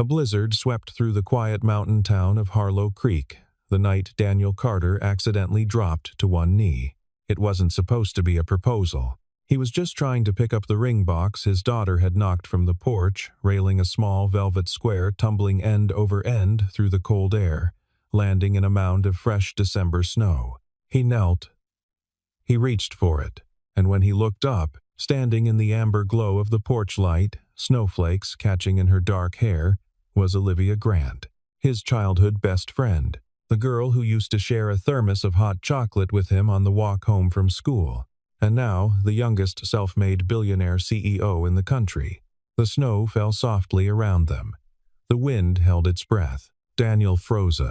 A blizzard swept through the quiet mountain town of Harlow Creek the night Daniel Carter accidentally dropped to one knee. It wasn't supposed to be a proposal. He was just trying to pick up the ring box his daughter had knocked from the porch, railing a small velvet square tumbling end over end through the cold air, landing in a mound of fresh December snow. He knelt. He reached for it, and when he looked up, standing in the amber glow of the porch light, snowflakes catching in her dark hair, was Olivia Grant, his childhood best friend, the girl who used to share a thermos of hot chocolate with him on the walk home from school, and now the youngest self-made billionaire CEO in the country. The snow fell softly around them. The wind held its breath. Daniel froze.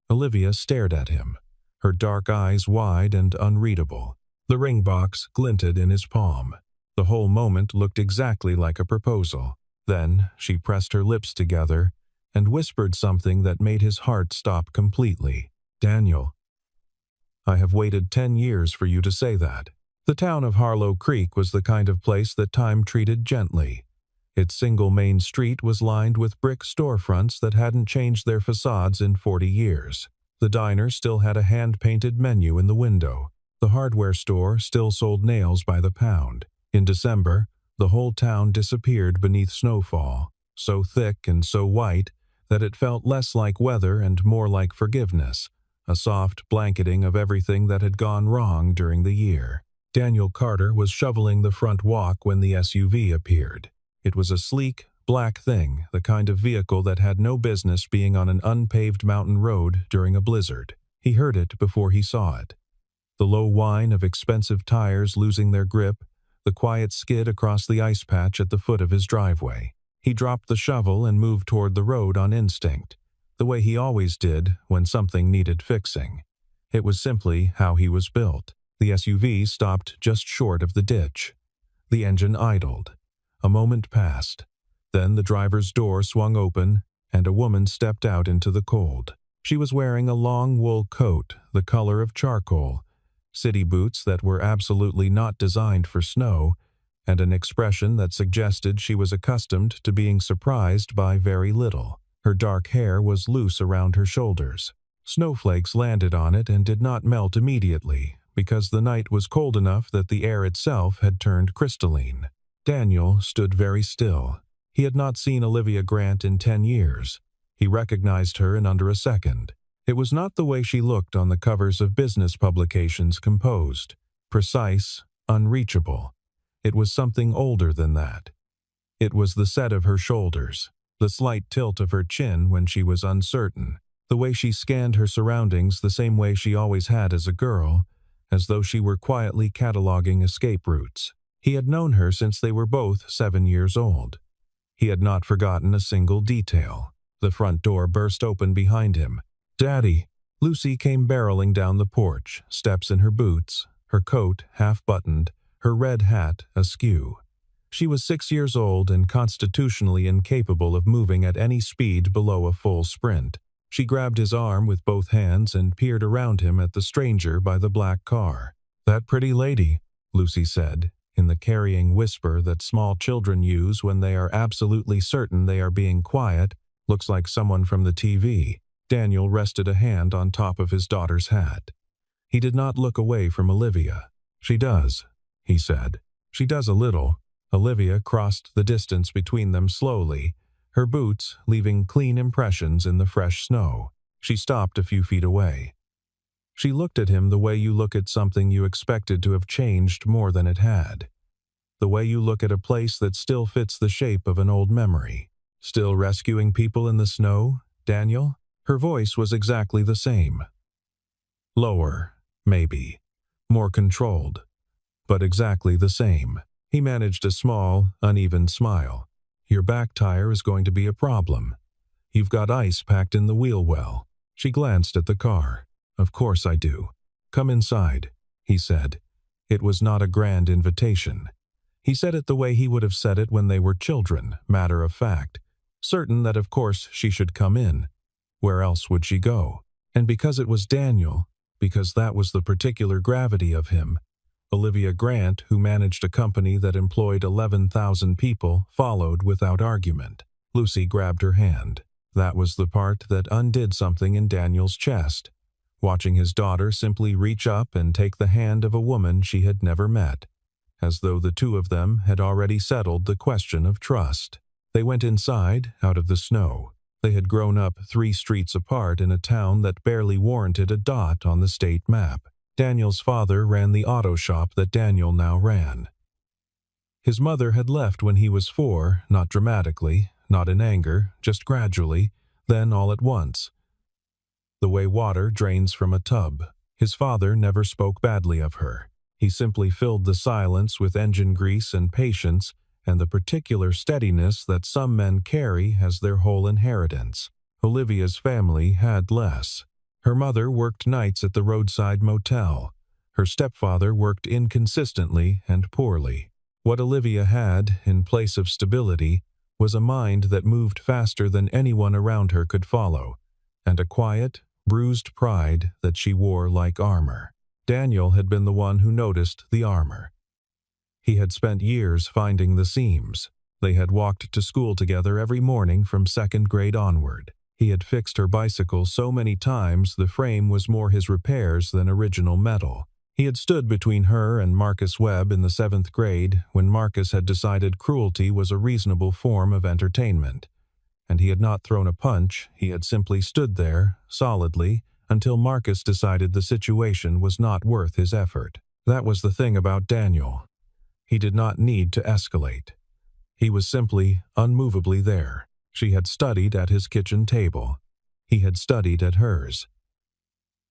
Olivia stared at him, her dark eyes wide and unreadable. The ring box glinted in his palm. The whole moment looked exactly like a proposal. Then she pressed her lips together and whispered something that made his heart stop completely. "Daniel, I have waited 10 years for you to say that." The town of Harlow Creek was the kind of place that time treated gently. Its single main street was lined with brick storefronts that hadn't changed their facades in 40 years. The diner still had a hand-painted menu in the window. The hardware store still sold nails by the pound. In December, the whole town disappeared beneath snowfall, so thick and so white that it felt less like weather and more like forgiveness, a soft blanketing of everything that had gone wrong during the year. Daniel Carter was shoveling the front walk when the SUV appeared. It was a sleek, black thing, the kind of vehicle that had no business being on an unpaved mountain road during a blizzard. He heard it before he saw it. The low whine of expensive tires losing their grip, the quiet skid across the ice patch at the foot of his driveway. He dropped the shovel and moved toward the road on instinct, the way he always did when something needed fixing. It was simply how he was built. The SUV stopped just short of the ditch. The engine idled. A moment passed. Then the driver's door swung open, and a woman stepped out into the cold. She was wearing a long wool coat, the color of charcoal, city boots that were absolutely not designed for snow, and an expression that suggested she was accustomed to being surprised by very little. Her dark hair was loose around her shoulders. Snowflakes landed on it and did not melt immediately, because the night was cold enough that the air itself had turned crystalline. Daniel stood very still. He had not seen Olivia Grant in 10 years. He recognized her in under a second. It was not the way she looked on the covers of business publications, composed, precise, unreachable. It was something older than that. It was the set of her shoulders, the slight tilt of her chin when she was uncertain, the way she scanned her surroundings the same way she always had as a girl, as though she were quietly cataloging escape routes. He had known her since they were both 7 years old. He had not forgotten a single detail. The front door burst open behind him. "Daddy!" Lucy came barreling down the porch, steps in her boots, her coat half-buttoned, her red hat askew. She was 6 years old and constitutionally incapable of moving at any speed below a full sprint. She grabbed his arm with both hands and peered around him at the stranger by the black car. "That pretty lady," Lucy said, in the carrying whisper that small children use when they are absolutely certain they are being quiet, "looks like someone from the TV." Daniel rested a hand on top of his daughter's hat. He did not look away from Olivia. "She does," he said. "She does a little." Olivia crossed the distance between them slowly, her boots leaving clean impressions in the fresh snow. She stopped a few feet away. She looked at him the way you look at something you expected to have changed more than it had. The way you look at a place that still fits the shape of an old memory. "Still rescuing people in the snow, Daniel?" Her voice was exactly the same. Lower, maybe. More controlled. But exactly the same. He managed a small, uneven smile. "Your back tire is going to be a problem. You've got ice packed in the wheel well." She glanced at the car. "Of course I do. Come inside," he said. It was not a grand invitation. He said it the way he would have said it when they were children, matter of fact, certain that of course she should come in. Where else would she go? And because it was Daniel, because that was the particular gravity of him, Olivia Grant, who managed a company that employed 11,000 people, followed without argument. Lucy grabbed her hand. That was the part that undid something in Daniel's chest. Watching his daughter simply reach up and take the hand of a woman she had never met, as though the two of them had already settled the question of trust. They went inside, out of the snow. They had grown up 3 streets apart in a town that barely warranted a dot on the state map. Daniel's father ran the auto shop that Daniel now ran. His mother had left when he was 4, not dramatically, not in anger, just gradually, then all at once. The way water drains from a tub. His father never spoke badly of her. He simply filled the silence with engine grease and patience and the particular steadiness that some men carry as their whole inheritance. Olivia's family had less. Her mother worked nights at the roadside motel. Her stepfather worked inconsistently and poorly. What Olivia had, in place of stability, was a mind that moved faster than anyone around her could follow, and a quiet, bruised pride that she wore like armor. Daniel had been the one who noticed the armor. He had spent years finding the seams. They had walked to school together every morning from 2nd grade onward. He had fixed her bicycle so many times the frame was more his repairs than original metal. He had stood between her and Marcus Webb in the 7th grade when Marcus had decided cruelty was a reasonable form of entertainment. And he had not thrown a punch, he had simply stood there, solidly, until Marcus decided the situation was not worth his effort. That was the thing about Daniel. He did not need to escalate. He was simply, unmovably there. She had studied at his kitchen table. He had studied at hers.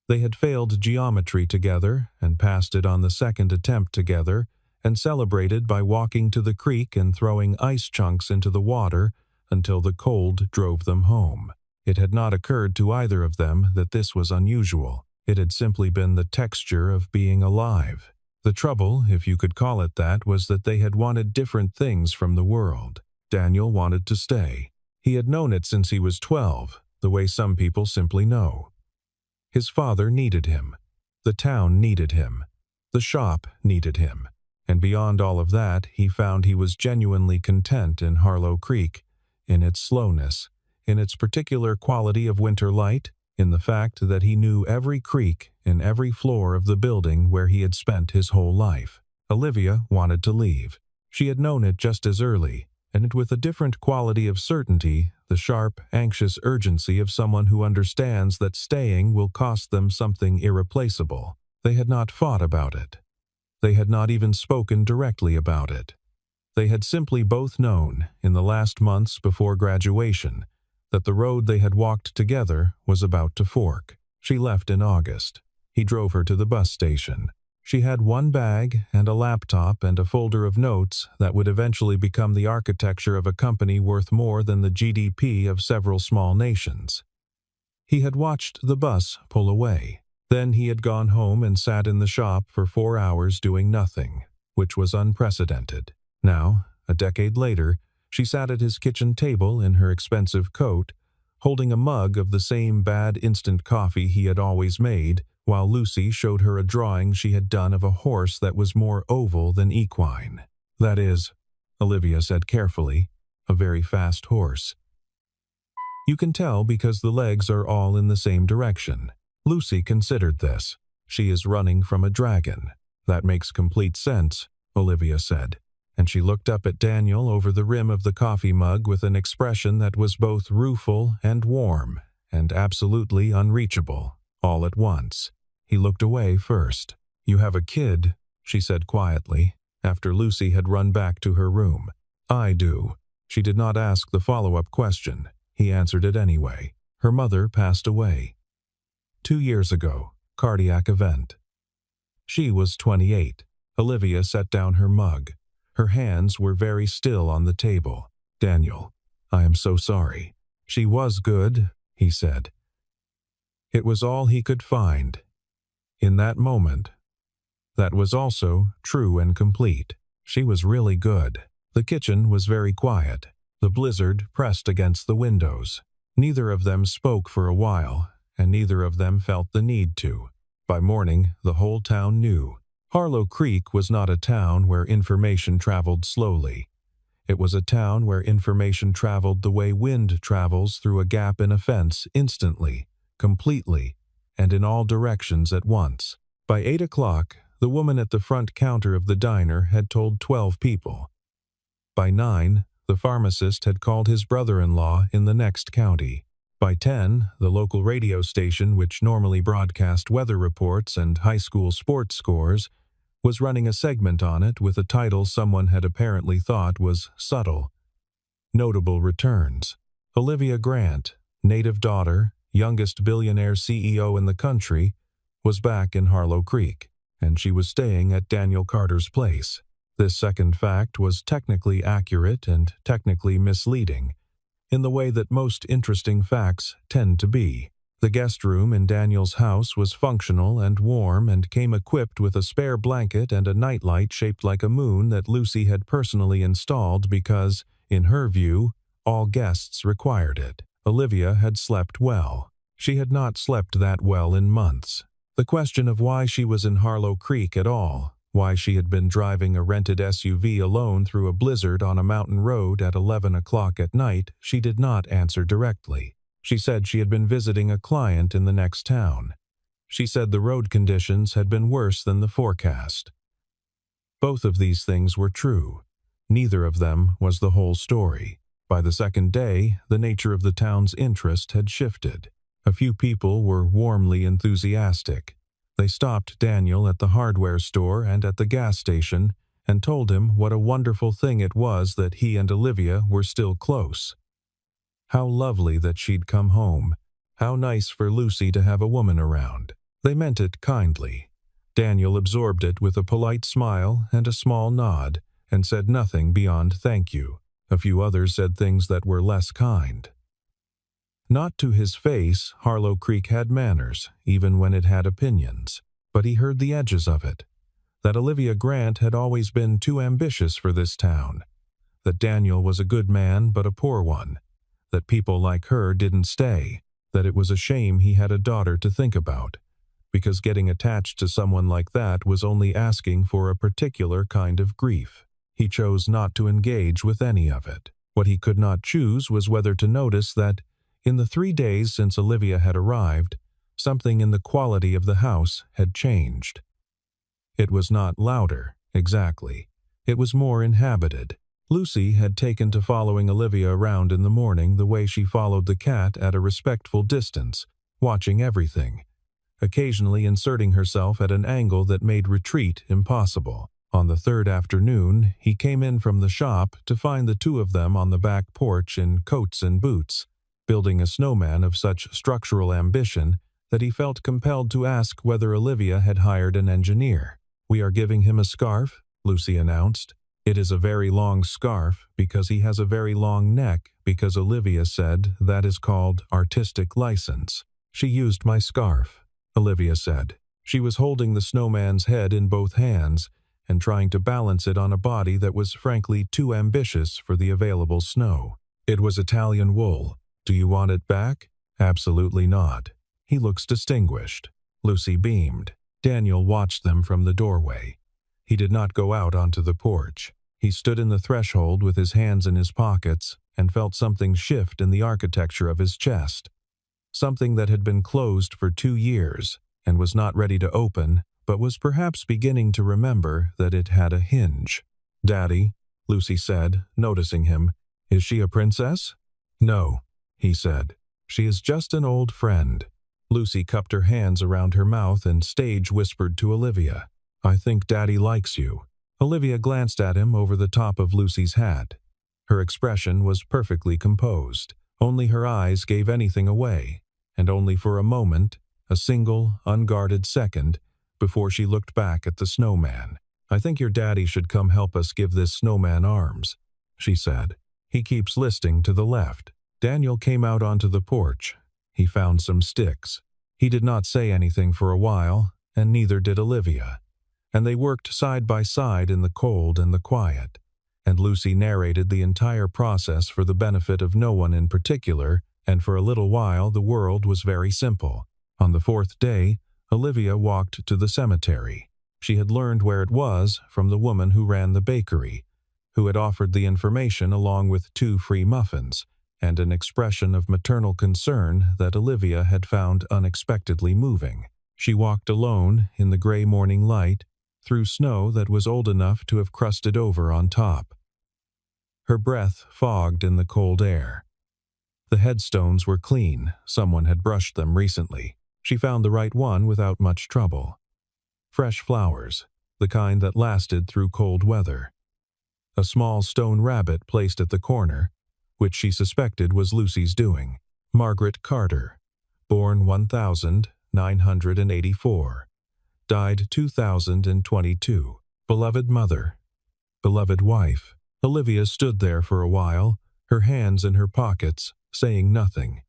They had failed geometry together and passed it on the 2nd attempt together and celebrated by walking to the creek and throwing ice chunks into the water until the cold drove them home. It had not occurred to either of them that this was unusual. It had simply been the texture of being alive. The trouble, if you could call it that, was that they had wanted different things from the world. Daniel wanted to stay. He had known it since he was 12, the way some people simply know. His father needed him. The town needed him. The shop needed him. And beyond all of that, he found he was genuinely content in Harlow Creek, in its slowness, in its particular quality of winter light, in the fact that he knew every creak in every floor of the building where he had spent his whole life. Olivia wanted to leave. She had known it just as early, and with a different quality of certainty, the sharp, anxious urgency of someone who understands that staying will cost them something irreplaceable. They had not fought about it. They had not even spoken directly about it. They had simply both known, in the last months before graduation, that the road they had walked together was about to fork. She left in August. He drove her to the bus station. She had one bag and a laptop and a folder of notes that would eventually become the architecture of a company worth more than the GDP of several small nations. He had watched the bus pull away. Then he had gone home and sat in the shop for 4 hours doing nothing, which was unprecedented. Now, a decade later, she sat at his kitchen table in her expensive coat, holding a mug of the same bad instant coffee he had always made, while Lucy showed her a drawing she had done of a horse that was more oval than equine. That is, Olivia said carefully, a very fast horse. You can tell because the legs are all in the same direction. Lucy considered this. She is running from a dragon. That makes complete sense, Olivia said, and she looked up at Daniel over the rim of the coffee mug with an expression that was both rueful and warm, and absolutely unreachable, all at once. He looked away first. "You have a kid," she said quietly, after Lucy had run back to her room. "I do." She did not ask the follow-up question. He answered it anyway. Her mother passed away 2 years ago, cardiac event. She was 28. Olivia set down her mug. Her hands were very still on the table. "Daniel, I am so sorry." "She was good," he said. It was all he could find. In that moment, that was also true and complete. She was really good. The kitchen was very quiet. The blizzard pressed against the windows. Neither of them spoke for a while, and neither of them felt the need to. By morning, the whole town knew. Harlow Creek was not a town where information traveled slowly. It was a town where information traveled the way wind travels through a gap in a fence instantly, completely, and in all directions at once. By 8 o'clock, the woman at the front counter of the diner had told 12 people. By 9, the pharmacist had called his brother-in-law in the next county. By 10, the local radio station, which normally broadcast weather reports and high school sports scores, was running a segment on it with a title someone had apparently thought was subtle. Notable returns. Olivia Grant, native daughter, youngest billionaire CEO in the country, was back in Harlow Creek, and she was staying at Daniel Carter's place. This second fact was technically accurate and technically misleading, in the way that most interesting facts tend to be. The guest room in Daniel's house was functional and warm and came equipped with a spare blanket and a nightlight shaped like a moon that Lucy had personally installed because, in her view, all guests required it. Olivia had slept well. She had not slept that well in months. The question of why she was in Harlow Creek at all, why she had been driving a rented SUV alone through a blizzard on a mountain road at 11 o'clock at night, she did not answer directly. She said she had been visiting a client in the next town. She said the road conditions had been worse than the forecast. Both of these things were true. Neither of them was the whole story. By the second day, the nature of the town's interest had shifted. A few people were warmly enthusiastic. They stopped Daniel at the hardware store and at the gas station and told him what a wonderful thing it was that he and Olivia were still close. How lovely that she'd come home. How nice for Lucy to have a woman around. They meant it kindly. Daniel absorbed it with a polite smile and a small nod, and said nothing beyond thank you. A few others said things that were less kind. Not to his face, Harlow Creek had manners, even when it had opinions. But he heard the edges of it. That Olivia Grant had always been too ambitious for this town. That Daniel was a good man but a poor one. That people like her didn't stay, that it was a shame he had a daughter to think about, because getting attached to someone like that was only asking for a particular kind of grief. He chose not to engage with any of it. What he could not choose was whether to notice that, in the 3 days since Olivia had arrived, something in the quality of the house had changed. It was not louder, exactly. It was more inhabited. Lucy had taken to following Olivia around in the morning the way she followed the cat at a respectful distance, watching everything, occasionally inserting herself at an angle that made retreat impossible. On the third afternoon, he came in from the shop to find the two of them on the back porch in coats and boots, building a snowman of such structural ambition that he felt compelled to ask whether Olivia had hired an engineer. "We are giving him a scarf," Lucy announced. "It is a very long scarf because he has a very long neck because Olivia said that is called artistic license." "She used my scarf," Olivia said. She was holding the snowman's head in both hands and trying to balance it on a body that was frankly too ambitious for the available snow. "It was Italian wool. Do you want it back?" "Absolutely not. He looks distinguished." Lucy beamed. Daniel watched them from the doorway. He did not go out onto the porch. He stood in the threshold with his hands in his pockets and felt something shift in the architecture of his chest. Something that had been closed for 2 years and was not ready to open, but was perhaps beginning to remember that it had a hinge. "Daddy," Lucy said, noticing him, "is she a princess?" "No," he said. "She is just an old friend." Lucy cupped her hands around her mouth and stage whispered to Olivia, "I think Daddy likes you." Olivia glanced at him over the top of Lucy's hat. Her expression was perfectly composed. Only her eyes gave anything away, and only for a moment, a single, unguarded second, before she looked back at the snowman. "I think your daddy should come help us give this snowman arms," she said. "He keeps listing to the left." Daniel came out onto the porch. He found some sticks. He did not say anything for a while, and neither did Olivia. And they worked side by side in the cold and the quiet. And Lucy narrated the entire process for the benefit of no one in particular, and for a little while the world was very simple. On the 4th day, Olivia walked to the cemetery. She had learned where it was from the woman who ran the bakery. who had offered the information along with 2 free muffins, and an expression of maternal concern that Olivia had found unexpectedly moving. She walked alone in the gray morning light, through snow that was old enough to have crusted over on top. Her breath fogged in the cold air. The headstones were clean, someone had brushed them recently. She found the right one without much trouble. Fresh flowers, the kind that lasted through cold weather. A small stone rabbit placed at the corner, which she suspected was Lucy's doing. Margaret Carter, born 1984, died 2022. Beloved mother, beloved wife. Olivia stood there for a while, her hands in her pockets, saying nothing.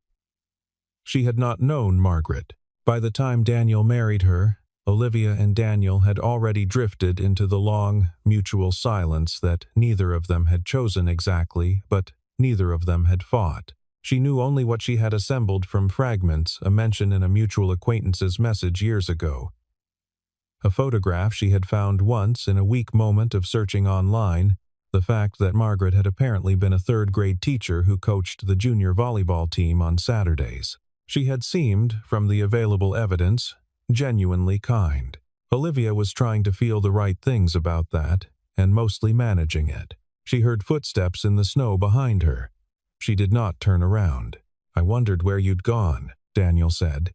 She had not known Margaret. By the time Daniel married her, Olivia and Daniel had already drifted into the long, mutual silence that neither of them had chosen exactly, but neither of them had fought. She knew only what she had assembled from fragments, a mention in a mutual acquaintance's message years ago. A photograph she had found once in a weak moment of searching online, the fact that Margaret had apparently been a third-grade teacher who coached the junior volleyball team on Saturdays. She had seemed, from the available evidence, genuinely kind. Olivia was trying to feel the right things about that, and mostly managing it. She heard footsteps in the snow behind her. She did not turn around. "I wondered where you'd gone," Daniel said.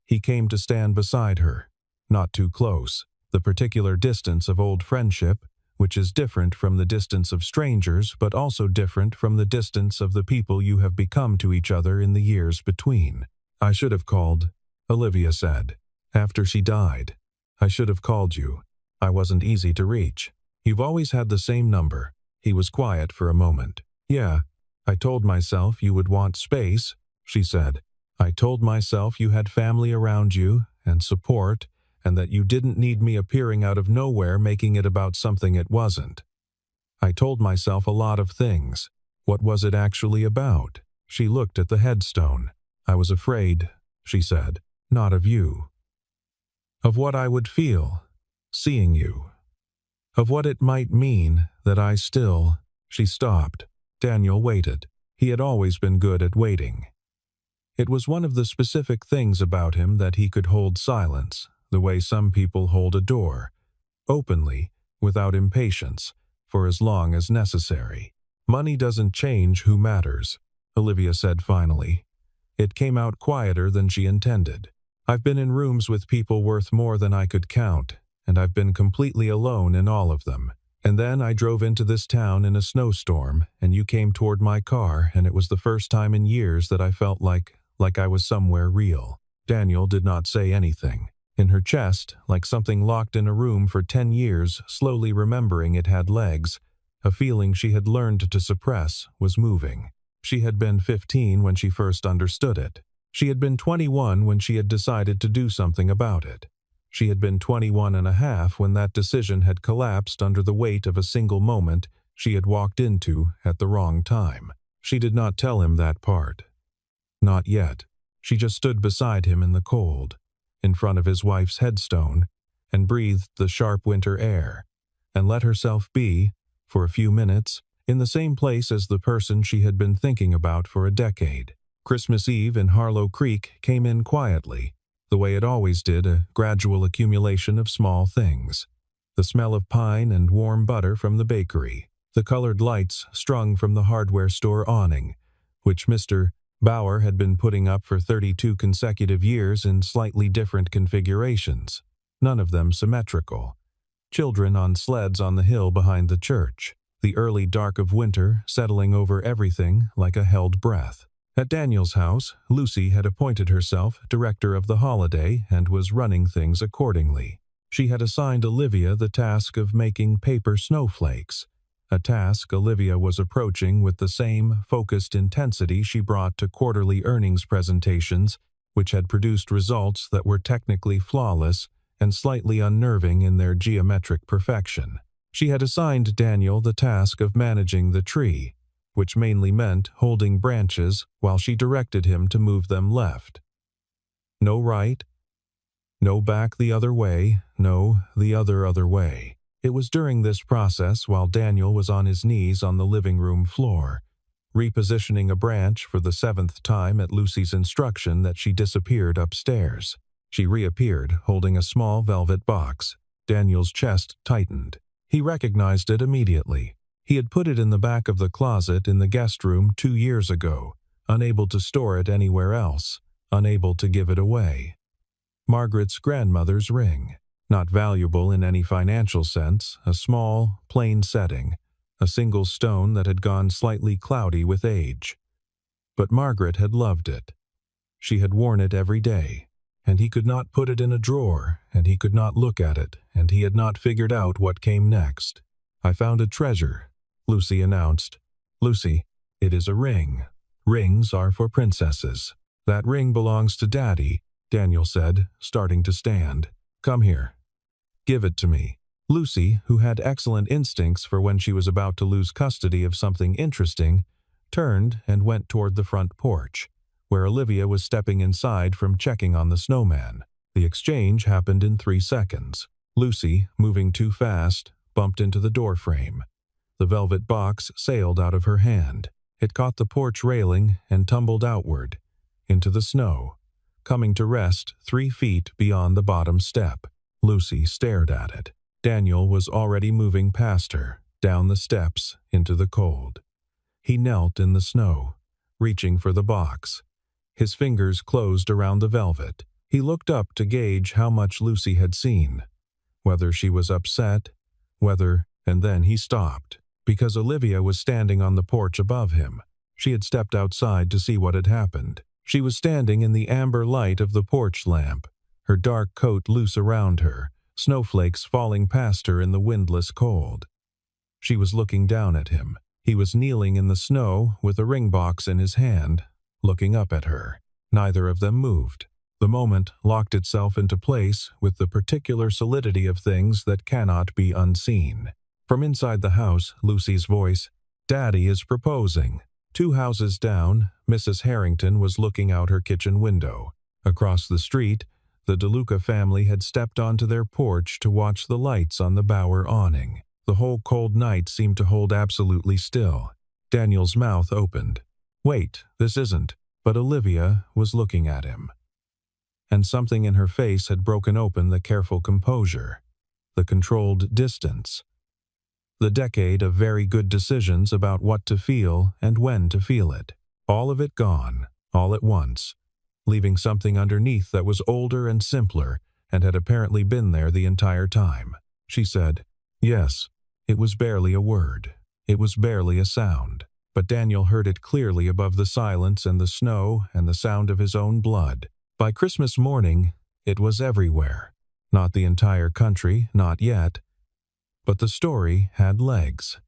He came to stand beside her, not too close, the particular distance of old friendship, which is different from the distance of strangers, but also different from the distance of the people you have become to each other in the years between. "I should have called," Olivia said. "After she died. I should have called you. I wasn't easy to reach. You've always had the same number." He was quiet for a moment. "Yeah, I told myself you would want space," she said. "I told myself you had family around you, and support, and that you didn't need me appearing out of nowhere making it about something it wasn't. I told myself a lot of things. What was it actually about?" She looked at the headstone. "I was afraid," she said. "Not of you. Of what I would feel, seeing you. Of what it might mean that I still—" She stopped. Daniel waited. He had always been good at waiting. It was one of the specific things about him that he could hold silence, the way some people hold a door, openly, without impatience, for as long as necessary. "Money doesn't change who matters," Olivia said finally. It came out quieter than she intended. "I've been in rooms with people worth more than I could count, and I've been completely alone in all of them. And then I drove into this town in a snowstorm, and you came toward my car, and it was the first time in years that I felt like I was somewhere real." Daniel did not say anything. In her chest, like something locked in a room for 10 years, slowly remembering it had legs, a feeling she had learned to suppress was moving. She had been 15 when she first understood it. She had been 21 when she had decided to do something about it. She had been 21 and a half when that decision had collapsed under the weight of a single moment she had walked into at the wrong time. She did not tell him that part. Not yet. She just stood beside him in the cold, in front of his wife's headstone, and breathed the sharp winter air, and let herself be, for a few minutes, in the same place as the person she had been thinking about for a decade. Christmas Eve in Harlow Creek came in quietly, the way it always did, a gradual accumulation of small things. The smell of pine and warm butter from the bakery, the colored lights strung from the hardware store awning, which Mr. Bauer had been putting up for 32 consecutive years in slightly different configurations, none of them symmetrical. Children on sleds on the hill behind the church, the early dark of winter settling over everything like a held breath. At Daniel's house, Lucy had appointed herself director of the holiday and was running things accordingly. She had assigned Olivia the task of making paper snowflakes, a task Olivia was approaching with the same focused intensity she brought to quarterly earnings presentations, which had produced results that were technically flawless and slightly unnerving in their geometric perfection. She had assigned Daniel the task of managing the tree, which mainly meant holding branches while she directed him to move them left. No right, no back the other way, no the other way. It was during this process while Daniel was on his knees on the living room floor, repositioning a branch for the 7th time at Lucy's instruction that she disappeared upstairs. She reappeared, holding a small velvet box. Daniel's chest tightened. He recognized it immediately. He had put it in the back of the closet in the guest room 2 years ago, unable to store it anywhere else, unable to give it away. Margaret's grandmother's ring. Not valuable in any financial sense, a small, plain setting, a single stone that had gone slightly cloudy with age. But Margaret had loved it. She had worn it every day, and he could not put it in a drawer, and he could not look at it, and he had not figured out what came next. "I found a treasure," Lucy announced. "Lucy, it is a ring. Rings are for princesses." "That ring belongs to Daddy," Daniel said, starting to stand. "Come here. Give it to me." Lucy, who had excellent instincts for when she was about to lose custody of something interesting, turned and went toward the front porch, where Olivia was stepping inside from checking on the snowman. The exchange happened in 3 seconds. Lucy, moving too fast, bumped into the doorframe. The velvet box sailed out of her hand. It caught the porch railing and tumbled outward, into the snow, coming to rest 3 feet beyond the bottom step. Lucy stared at it. Daniel was already moving past her, down the steps, into the cold. He knelt in the snow, reaching for the box. His fingers closed around the velvet. He looked up to gauge how much Lucy had seen, whether she was upset, and then he stopped, because Olivia was standing on the porch above him. She had stepped outside to see what had happened. She was standing in the amber light of the porch lamp, her dark coat loose around her, snowflakes falling past her in the windless cold. She was looking down at him. He was kneeling in the snow with a ring box in his hand, looking up at her. Neither of them moved. The moment locked itself into place with the particular solidity of things that cannot be unseen. From inside the house, Lucy's voice, "Daddy is proposing." 2 houses down, Mrs. Harrington was looking out her kitchen window. Across the street, the DeLuca family had stepped onto their porch to watch the lights on the bower awning. The whole cold night seemed to hold absolutely still. Daniel's mouth opened. "Wait, this isn't." But Olivia was looking at him. And something in her face had broken open the careful composure, the controlled distance. The decade of very good decisions about what to feel and when to feel it. All of it gone, all at once, leaving something underneath that was older and simpler and had apparently been there the entire time. She said, "Yes." It was barely a word. It was barely a sound. But Daniel heard it clearly above the silence and the snow and the sound of his own blood. By Christmas morning, it was everywhere. Not the entire country, not yet. But the story had legs.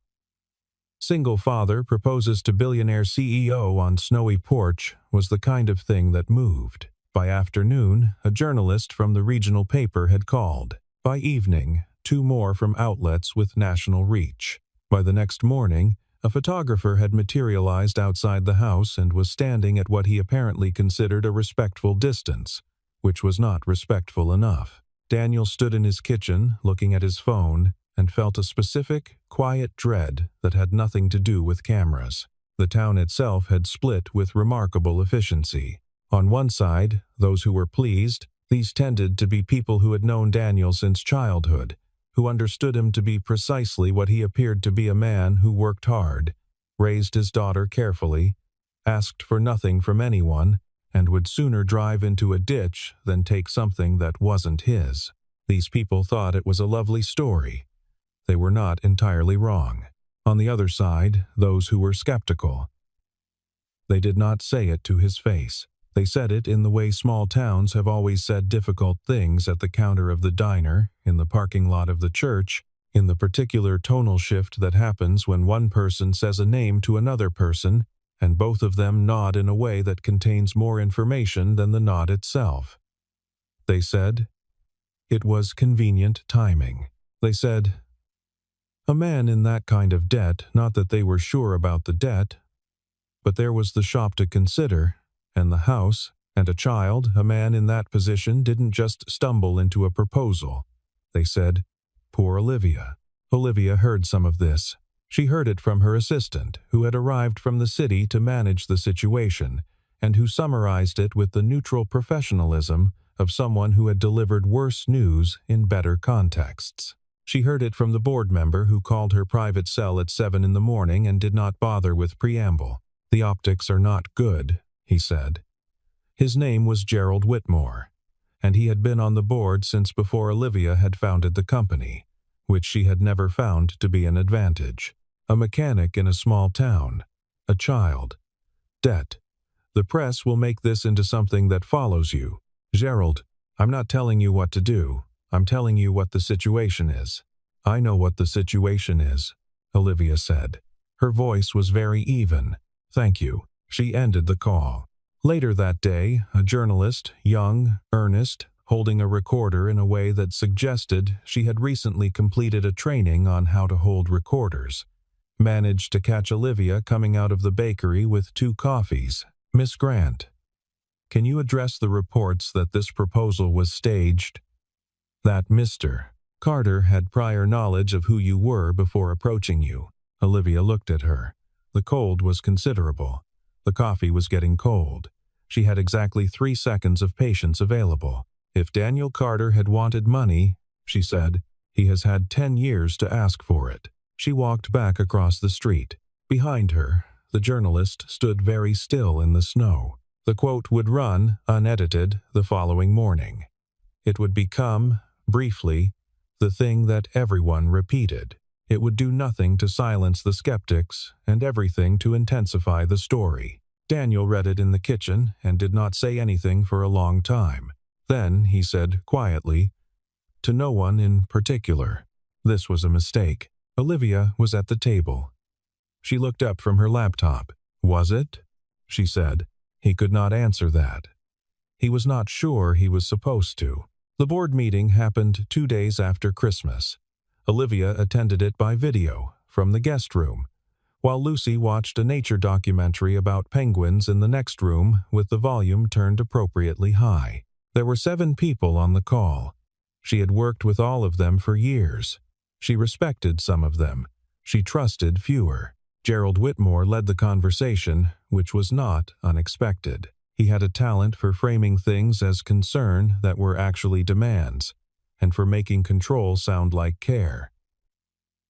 Single father proposes to billionaire CEO on snowy porch was the kind of thing that moved. By afternoon, a journalist from the regional paper had called. By evening, 2 more from outlets with national reach. By the next morning, a photographer had materialized outside the house and was standing at what he apparently considered a respectful distance, which was not respectful enough. Daniel stood in his kitchen, looking at his phone, and felt a specific, quiet dread that had nothing to do with cameras. The town itself had split with remarkable efficiency. On one side, those who were pleased, these tended to be people who had known Daniel since childhood, who understood him to be precisely what he appeared to be, a man who worked hard, raised his daughter carefully, asked for nothing from anyone, and would sooner drive into a ditch than take something that wasn't his. These people thought it was a lovely story. They were not entirely wrong. On the other side, those who were skeptical. They did not say it to his face. They said it in the way small towns have always said difficult things at the counter of the diner, in the parking lot of the church, in the particular tonal shift that happens when one person says a name to another person, and both of them nod in a way that contains more information than the nod itself. They said, it was convenient timing. They said, a man in that kind of debt, not that they were sure about the debt, but there was the shop to consider, and the house, and a child. A man in that position didn't just stumble into a proposal. They said, poor Olivia. Olivia heard some of this. She heard it from her assistant, who had arrived from the city to manage the situation, and who summarized it with the neutral professionalism of someone who had delivered worse news in better contexts. She heard it from the board member who called her private cell at 7 in the morning and did not bother with preamble. "The optics are not good," he said. His name was Gerald Whitmore, and he had been on the board since before Olivia had founded the company, which she had never found to be an advantage. A mechanic in a small town. A child. Debt. The press will make this into something that follows you. Gerald, I'm not telling you what to do. I'm telling you what the situation is. I know what the situation is, Olivia said. Her voice was very even. Thank you. She ended the call. Later that day, a journalist, young, earnest, holding a recorder in a way that suggested she had recently completed a training on how to hold recorders, managed to catch Olivia coming out of the bakery with 2 coffees. "Miss Grant, can you address the reports that this proposal was staged? That Mr. Carter had prior knowledge of who you were before approaching you." Olivia looked at her. The cold was considerable. The coffee was getting cold. She had exactly 3 seconds of patience available. "If Daniel Carter had wanted money," she said, "he has had 10 years to ask for it." She walked back across the street. Behind her, the journalist stood very still in the snow. The quote would run, unedited, the following morning. It would become, briefly, the thing that everyone repeated. It would do nothing to silence the skeptics and everything to intensify the story. Daniel read it in the kitchen and did not say anything for a long time. Then he said quietly, "To no one in particular." This was a mistake. Olivia was at the table. She looked up from her laptop. "Was it?" she said. He could not answer that. He was not sure he was supposed to. The board meeting happened 2 days after Christmas. Olivia attended it by video, from the guest room, while Lucy watched a nature documentary about penguins in the next room with the volume turned appropriately high. There were 7 people on the call. She had worked with all of them for years. She respected some of them. She trusted fewer. Gerald Whitmore led the conversation, which was not unexpected. He had a talent for framing things as concern that were actually demands, and for making control sound like care.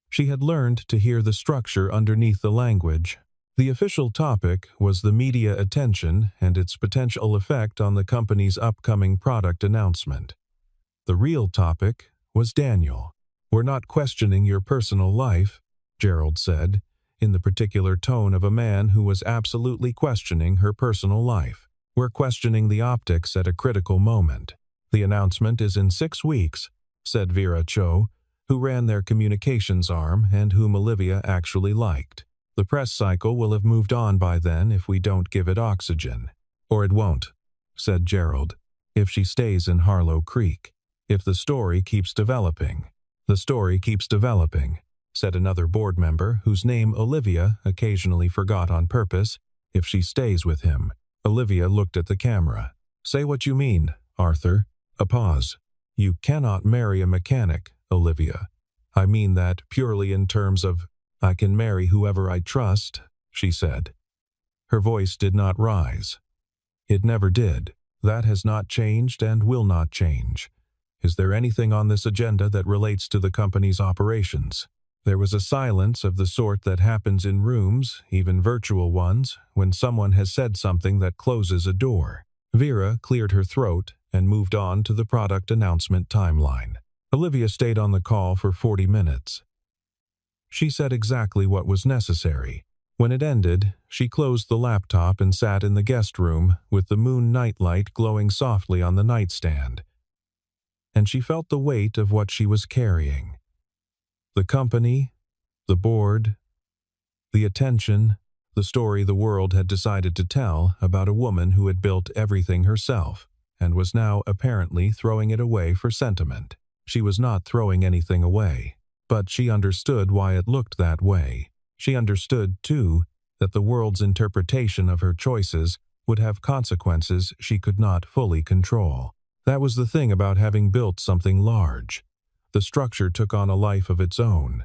She had learned to hear the structure underneath the language. The official topic was the media attention and its potential effect on the company's upcoming product announcement. The real topic was Daniel. "We're not questioning your personal life," Gerald said, in the particular tone of a man who was absolutely questioning her personal life. "We're questioning the optics at a critical moment. The announcement is in 6 weeks, said Vera Cho, who ran their communications arm and whom Olivia actually liked. "The press cycle will have moved on by then if we don't give it oxygen." "Or it won't," said Gerald, "if she stays in Harlow Creek. If the story keeps developing." "The story keeps developing," said another board member whose name Olivia occasionally forgot on purpose, "if she stays with him." Olivia looked at the camera. "Say what you mean, Arthur." A pause. "You cannot marry a mechanic, Olivia. I mean that purely in terms of, I can marry whoever I trust," she said. Her voice did not rise. "It never did. That has not changed and will not change. Is there anything on this agenda that relates to the company's operations?" There was a silence of the sort that happens in rooms, even virtual ones, when someone has said something that closes a door. Vera cleared her throat and moved on to the product announcement timeline. Olivia stayed on the call for 40 minutes. She said exactly what was necessary. When it ended, she closed the laptop and sat in the guest room with the moon nightlight glowing softly on the nightstand. And she felt the weight of what she was carrying. The company, the board, the attention, the story the world had decided to tell about a woman who had built everything herself and was now apparently throwing it away for sentiment. She was not throwing anything away, but she understood why it looked that way. She understood, too, that the world's interpretation of her choices would have consequences she could not fully control. That was the thing about having built something large. The structure took on a life of its own.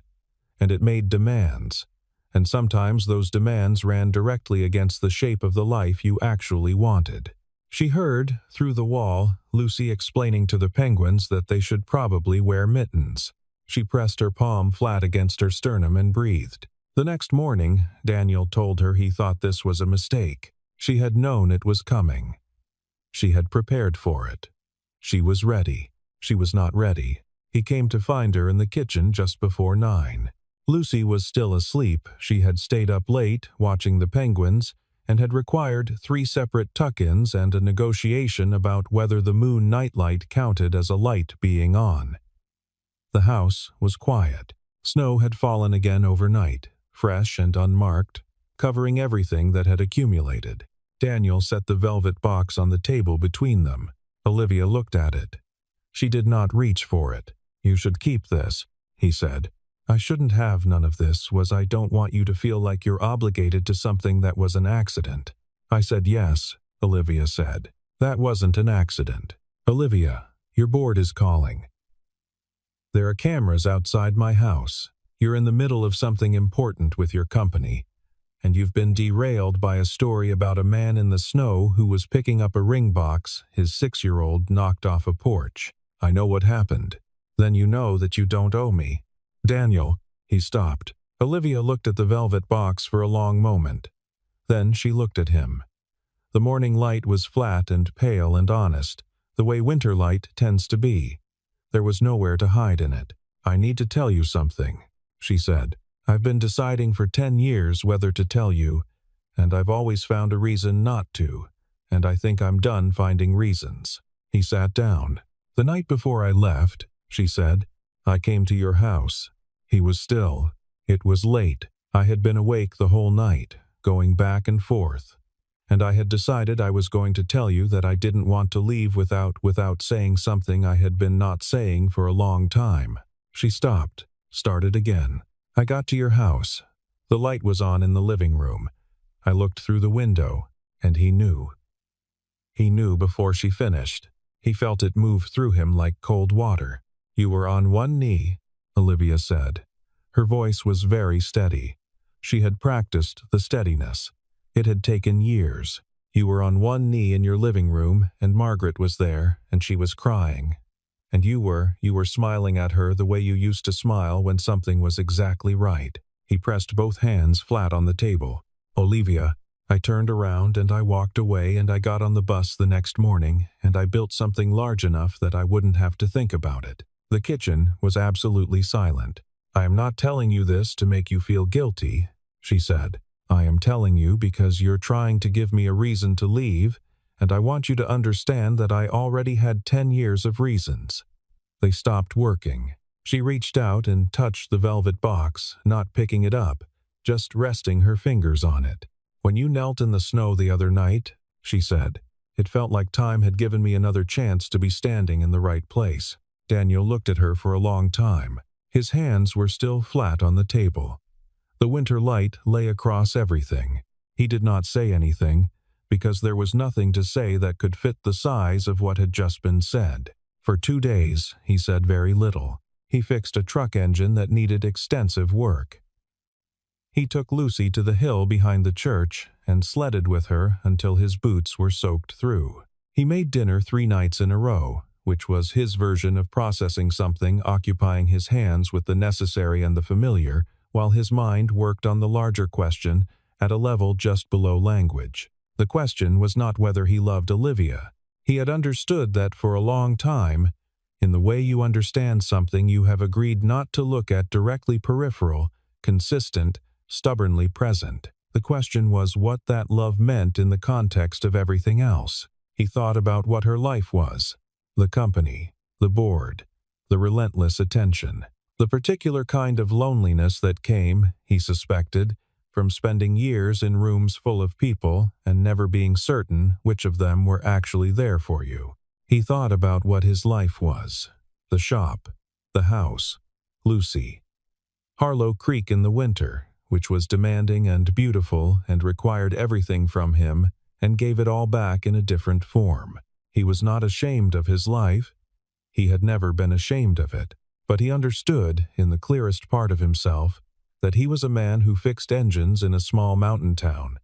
and it made demands. And sometimes those demands ran directly against the shape of the life you actually wanted. She heard, through the wall, Lucy explaining to the penguins that they should probably wear mittens. She pressed her palm flat against her sternum and breathed. The next morning, Daniel told her he thought this was a mistake. She had known it was coming. She had prepared for it. She was ready. She was not ready. He came to find her in the kitchen just before 9. Lucy was still asleep. She had stayed up late, watching the penguins, and had required 3 separate tuck-ins and a negotiation about whether the moon nightlight counted as a light being on. The house was quiet. Snow had fallen again overnight, fresh and unmarked, covering everything that had accumulated. Daniel set the velvet box on the table between them. Olivia looked at it. She did not reach for it. "You should keep this," he said. "I shouldn't have none of this, I don't want you to feel like you're obligated to something that was an accident." "I said yes," Olivia said. "That wasn't an accident. Olivia, your board is calling. There are cameras outside my house. You're in the middle of something important with your company, and you've been derailed by a story about a man in the snow who was picking up a ring box his 6-year-old knocked off a porch. I know what happened. Then you know that you don't owe me." "Daniel," he stopped. Olivia looked at the velvet box for a long moment. Then she looked at him. The morning light was flat and pale and honest, the way winter light tends to be. There was nowhere to hide in it. "I need to tell you something," she said. "I've been deciding for 10 years whether to tell you, and I've always found a reason not to, and I think I'm done finding reasons." He sat down. "The night before I left," she said, "I came to your house. He was still. It was late. I had been awake the whole night, going back and forth, and I had decided I was going to tell you that I didn't want to leave without saying something I had been not saying for a long time." She stopped, started again. "I got to your house. The light was on in the living room. I looked through the window, and he knew. He knew before she finished. He felt it move through him like cold water. You were on one knee," Olivia said. Her voice was very steady. She had practiced the steadiness. It had taken years. "You were on one knee in your living room, and Margaret was there, and she was crying. And you were smiling at her the way you used to smile when something was exactly right." He pressed both hands flat on the table. "Olivia, I turned around and I walked away and I got on the bus the next morning and I built something large enough that I wouldn't have to think about it." The kitchen was absolutely silent. "I am not telling you this to make you feel guilty," she said. "I am telling you because you're trying to give me a reason to leave, and I want you to understand that I already had 10 years of reasons." They stopped working. She reached out and touched the velvet box, not picking it up, just resting her fingers on it. "When you knelt in the snow the other night," she said, "it felt like time had given me another chance to be standing in the right place." Daniel looked at her for a long time. His hands were still flat on the table. The winter light lay across everything. He did not say anything, because there was nothing to say that could fit the size of what had just been said. For 2 days, he said very little. He fixed a truck engine that needed extensive work. He took Lucy to the hill behind the church and sledded with her until his boots were soaked through. He made dinner 3 nights in a row, which was his version of processing something, occupying his hands with the necessary and the familiar, while his mind worked on the larger question at a level just below language. The question was not whether he loved Olivia. He had understood that for a long time, in the way you understand something you have agreed not to look at directly peripheral, consistent, stubbornly present. The question was what that love meant in the context of everything else. He thought about what her life was. The company, the board, the relentless attention. The particular kind of loneliness that came, he suspected, from spending years in rooms full of people and never being certain which of them were actually there for you. He thought about what his life was. The shop, the house, Lucy. Harlow Creek in the winter, which was demanding and beautiful and required everything from him and gave it all back in a different form. He was not ashamed of his life. He had never been ashamed of it. But he understood, in the clearest part of himself, that he was a man who fixed engines in a small mountain town,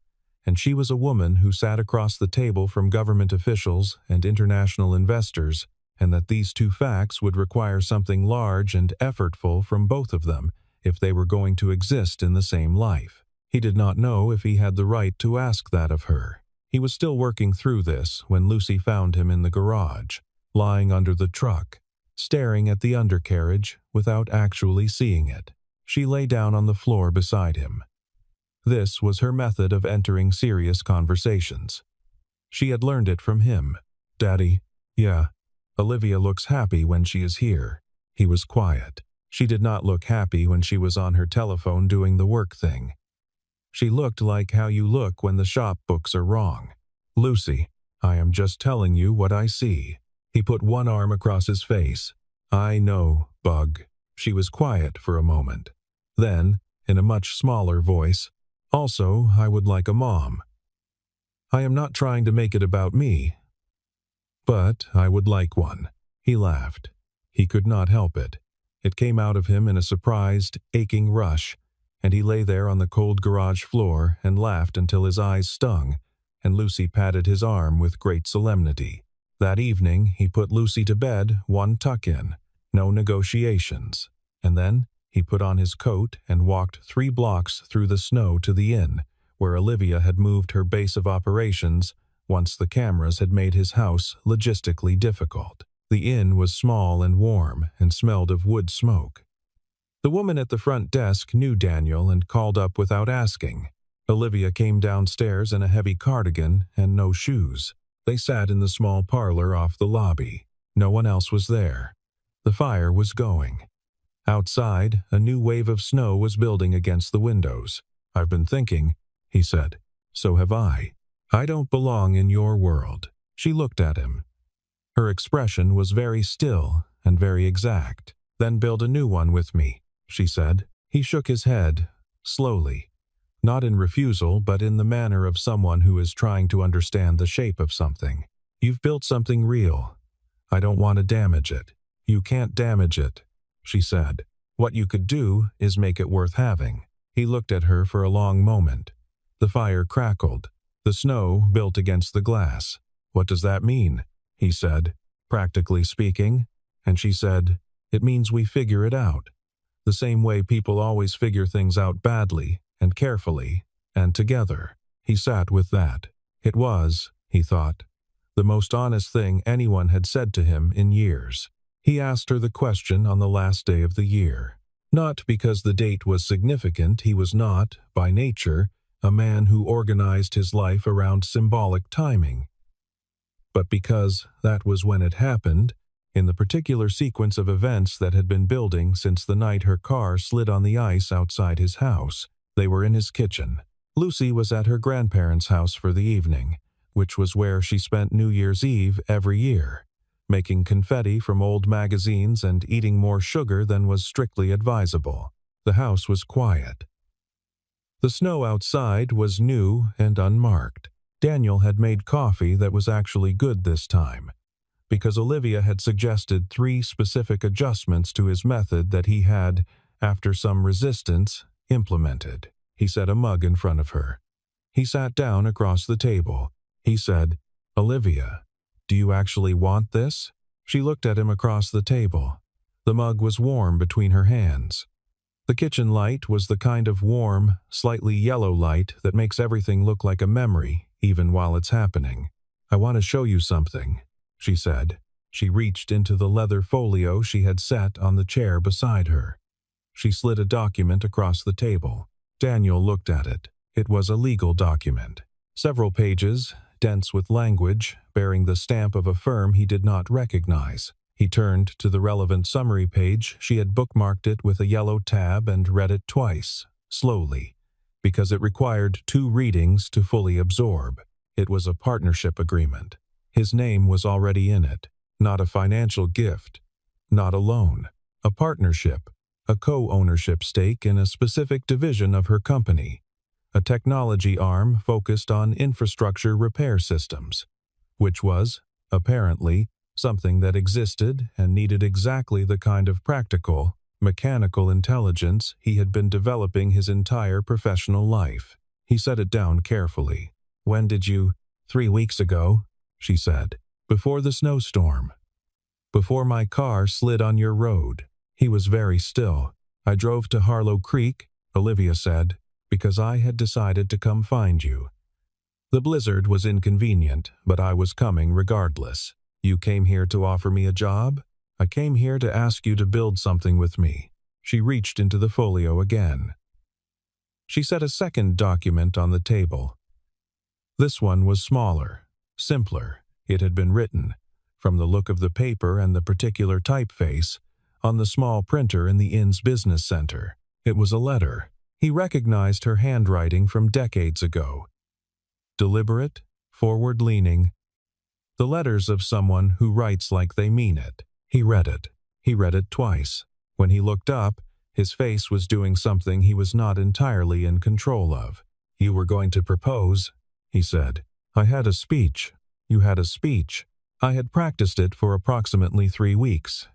and she was a woman who sat across the table from government officials and international investors, and that these two facts would require something large and effortful from both of them if they were going to exist in the same life. He did not know if he had the right to ask that of her. He was still working through this when Lucy found him in the garage, lying under the truck, staring at the undercarriage without actually seeing it. She lay down on the floor beside him. This was her method of entering serious conversations. She had learned it from him. "Daddy, yeah, Olivia looks happy when she is here." He was quiet. She did not look happy when she was on her telephone doing the work thing. She looked like how you look when the shop books are wrong. "Lucy, I am just telling you what I see." He put one arm across his face. "I know, Bug." She was quiet for a moment. Then, in a much smaller voice, "Also, I would like a mom. I am not trying to make it about me, but I would like one." He laughed. He could not help it. It came out of him in a surprised, aching rush, and he lay there on the cold garage floor and laughed until his eyes stung, and Lucy patted his arm with great solemnity. That evening, he put Lucy to bed, one tuck-in, no negotiations, and then he put on his coat and walked 3 blocks through the snow to the inn, where Olivia had moved her base of operations once the cameras had made his house logistically difficult. The inn was small and warm and smelled of wood smoke. The woman at the front desk knew Daniel and called up without asking. Olivia came downstairs in a heavy cardigan and no shoes. They sat in the small parlor off the lobby. No one else was there. The fire was going. Outside, a new wave of snow was building against the windows. "I've been thinking," he said. "So have I. I don't belong in your world." She looked at him. Her expression was very still and very exact. "Then build a new one with me," she said. He shook his head, slowly, not in refusal but in the manner of someone who is trying to understand the shape of something. "You've built something real. I don't want to damage it." "You can't damage it," she said. "What you could do is make it worth having." He looked at her for a long moment. The fire crackled. The snow built against the glass. "What does that mean?" he said. "Practically speaking." And she said, "It means we figure it out. The same way people always figure things out badly and carefully and together." He sat with that. It was, he thought, the most honest thing anyone had said to him in years. He asked her the question on the last day of the year. Not because the date was significant. He was not, by nature, a man who organized his life around symbolic timing, but because that was when it happened, in the particular sequence of events that had been building since the night her car slid on the ice outside his house. They were in his kitchen. Lucy was at her grandparents' house for the evening, which was where she spent New Year's Eve every year, making confetti from old magazines and eating more sugar than was strictly advisable. The house was quiet. The snow outside was new and unmarked. Daniel had made coffee that was actually good this time, because Olivia had suggested 3 specific adjustments to his method that he had, after some resistance, implemented. He set a mug in front of her. He sat down across the table. He said, "Olivia, do you actually want this?" She looked at him across the table. The mug was warm between her hands. The kitchen light was the kind of warm, slightly yellow light that makes everything look like a memory, even while it's happening. "I want to show you something," she said. She reached into the leather folio she had set on the chair beside her. She slid a document across the table. Daniel looked at it. It was a legal document. Several pages, dense with language, bearing the stamp of a firm he did not recognize. He turned to the relevant summary page. She had bookmarked it with a yellow tab and read it twice, slowly, because it required 2 readings to fully absorb. It was a partnership agreement. His name was already in it. Not a financial gift. Not a loan. A partnership. A co-ownership stake in a specific division of her company. A technology arm focused on infrastructure repair systems, which was, apparently, something that existed and needed exactly the kind of practical, mechanical intelligence he had been developing his entire professional life. He set it down carefully. "When did you—" "3 weeks ago," she said. "Before the snowstorm. Before my car slid on your road." He was very still. "I drove to Harlow Creek," Olivia said, "because I had decided to come find you. The blizzard was inconvenient, but I was coming regardless. You came here to offer me a job? I came here to ask you to build something with me." She reached into the folio again. She set a second document on the table. This one was smaller, simpler. It had been written, from the look of the paper and the particular typeface, on the small printer in the inn's business center. It was a letter. He recognized her handwriting from decades ago. Deliberate, forward-leaning. The letters of someone who writes like they mean it. He read it. He read it twice. When he looked up, his face was doing something he was not entirely in control of. "You were going to propose," he said. "I had a speech." "You had a speech." "I had practiced it for approximately 3 weeks.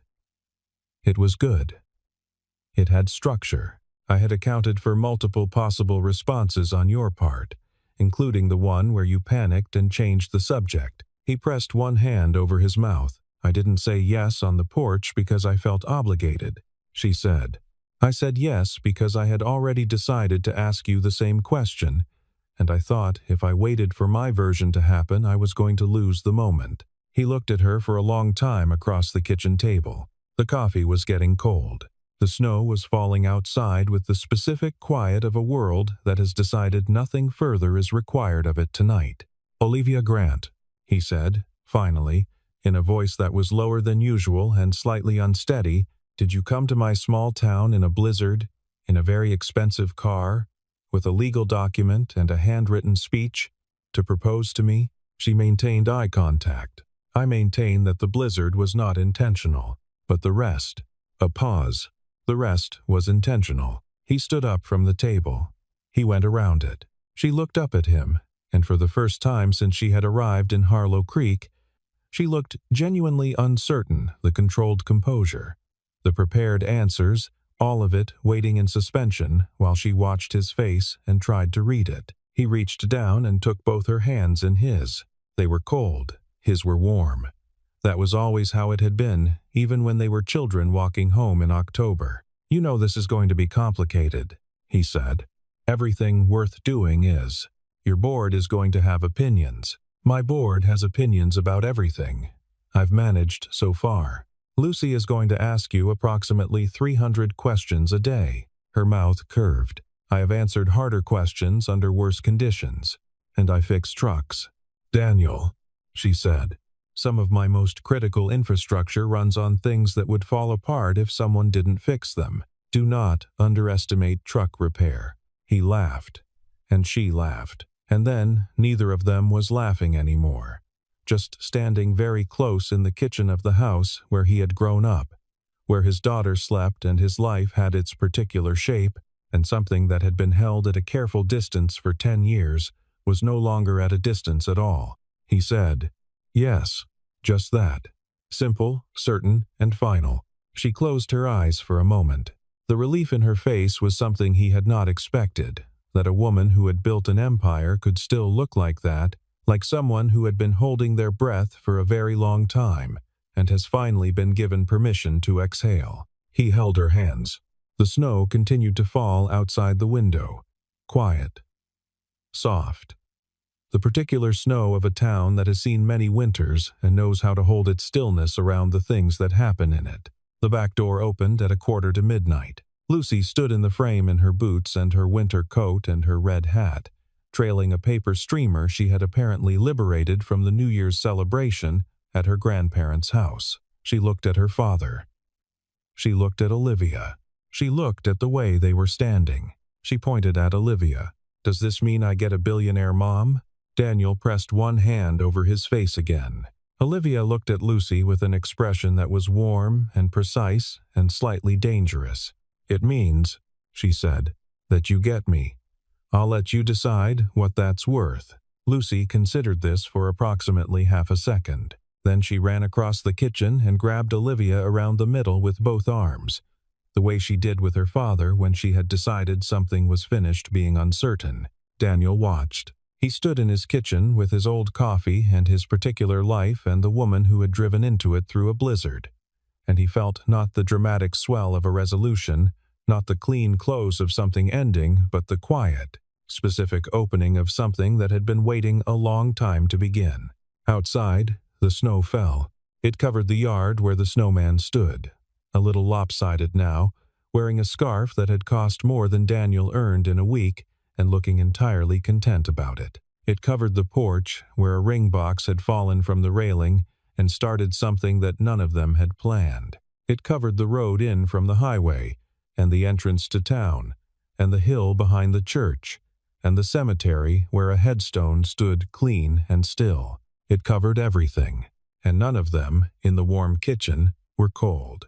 It was good. It had structure. I had accounted for multiple possible responses on your part, including the one where you panicked and changed the subject." He pressed one hand over his mouth. "I didn't say yes on the porch because I felt obligated," she said. "I said yes because I had already decided to ask you the same question, and I thought if I waited for my version to happen, I was going to lose the moment." He looked at her for a long time across the kitchen table. The coffee was getting cold. The snow was falling outside with the specific quiet of a world that has decided nothing further is required of it tonight. "Olivia Grant," he said, finally, in a voice that was lower than usual and slightly unsteady, "did you come to my small town in a blizzard, in a very expensive car, with a legal document and a handwritten speech, to propose to me?" She maintained eye contact. "I maintain that the blizzard was not intentional, but the rest—" A pause. "The rest was intentional." He stood up from the table. He went around it. She looked up at him, and for the first time since she had arrived in Harlow Creek, she looked genuinely uncertain, the controlled composure, the prepared answers, all of it waiting in suspension while she watched his face and tried to read it. He reached down and took both her hands in his. They were cold. His were warm. That was always how it had been, even when they were children walking home in October. "You know this is going to be complicated," he said. "Everything worth doing is. Your board is going to have opinions. My board has opinions about everything. I've managed so far. Lucy is going to ask you approximately 300 questions a day." Her mouth curved. "I have answered harder questions under worse conditions, and I fix trucks." "Daniel," she said, "some of my most critical infrastructure runs on things that would fall apart if someone didn't fix them. Do not underestimate truck repair." He laughed, and she laughed, and then neither of them was laughing anymore, just standing very close in the kitchen of the house where he had grown up, where his daughter slept and his life had its particular shape, and something that had been held at a careful distance for 10 years was no longer at a distance at all. He said, "Yes, just that. Simple, certain, and final." She closed her eyes for a moment. The relief in her face was something he had not expected, that a woman who had built an empire could still look like that, like someone who had been holding their breath for a very long time and has finally been given permission to exhale. He held her hands. The snow continued to fall outside the window. Quiet. Soft. The particular snow of a town that has seen many winters and knows how to hold its stillness around the things that happen in it. The back door opened at 1:45. Lucy stood in the frame in her boots and her winter coat and her red hat, trailing a paper streamer she had apparently liberated from the New Year's celebration at her grandparents' house. She looked at her father. She looked at Olivia. She looked at the way they were standing. She pointed at Olivia. "Does this mean I get a billionaire mom?" Daniel pressed one hand over his face again. Olivia looked at Lucy with an expression that was warm and precise and slightly dangerous. "It means," she said, "that you get me. I'll let you decide what that's worth." Lucy considered this for approximately half a second. Then she ran across the kitchen and grabbed Olivia around the middle with both arms. the way she did with her father when she had decided something was finished being uncertain. Daniel watched. He stood in his kitchen with his old coffee and his particular life and the woman who had driven into it through a blizzard. And he felt not the dramatic swell of a resolution, not the clean close of something ending, but the quiet, specific opening of something that had been waiting a long time to begin. Outside, the snow fell. It covered the yard where the snowman stood, a little lopsided now, wearing a scarf that had cost more than Daniel earned in a week, and looking entirely content about it. It covered the porch, where a ring box had fallen from the railing and started something that none of them had planned. It covered the road in from the highway, and the entrance to town, and the hill behind the church, and the cemetery where a headstone stood clean and still. It covered everything, and none of them, in the warm kitchen, were cold.